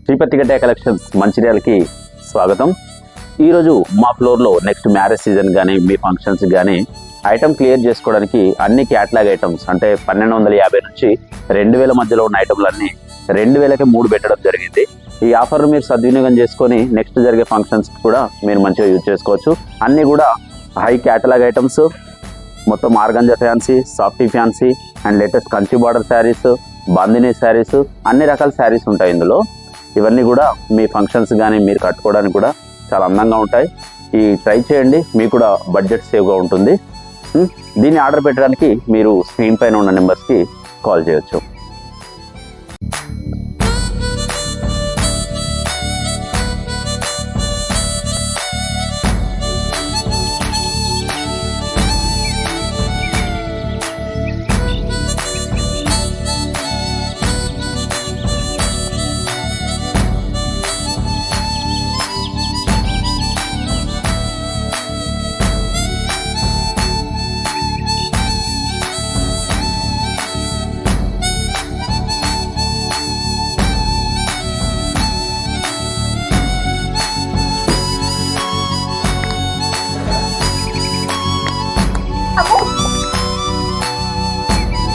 శ్రీపతి గడ్డ కలెక్షన్స్ మంచిర్యాలకి స్వాగతం. ఈరోజు మా ఫ్లోర్లో నెక్స్ట్ మ్యారేజ్ సీజన్ కానీ మీ ఫంక్షన్స్ కానీ ఐటమ్ క్లియర్ చేసుకోవడానికి అన్ని క్యాటలాగ్ ఐటమ్స్ అంటే 1250 నుంచి 2000 మధ్యలో ఉన్న ఐటమ్లన్నీ 2000కి 3 పెట్టడం జరిగింది. ఈ ఆఫర్ను మీరు సద్వినియోగం చేసుకొని నెక్స్ట్ జరిగే ఫంక్షన్స్ కూడా మీరు మంచిగా యూజ్ చేసుకోవచ్చు. అన్నీ కూడా హై క్యాటలాగ్ ఐటమ్స్, మొత్తం organza fancy, softy fancy and latest Kanchi border saris, bandhani saris, అన్ని రకాల శారీస్ ఉంటాయి ఇందులో. ఇవన్నీ కూడా మీ ఫంక్షన్స్ కానీ మీరు కట్టుకోవడానికి కూడా చాలా అందంగా ఉంటాయి. ఈ ట్రై చేయండి, మీకు కూడా బడ్జెట్ సేవ్గా ఉంటుంది. దీన్ని ఆర్డర్ పెట్టడానికి మీరు స్క్రీన్ పైన ఉన్న నెంబర్స్కి కాల్ చేయొచ్చు.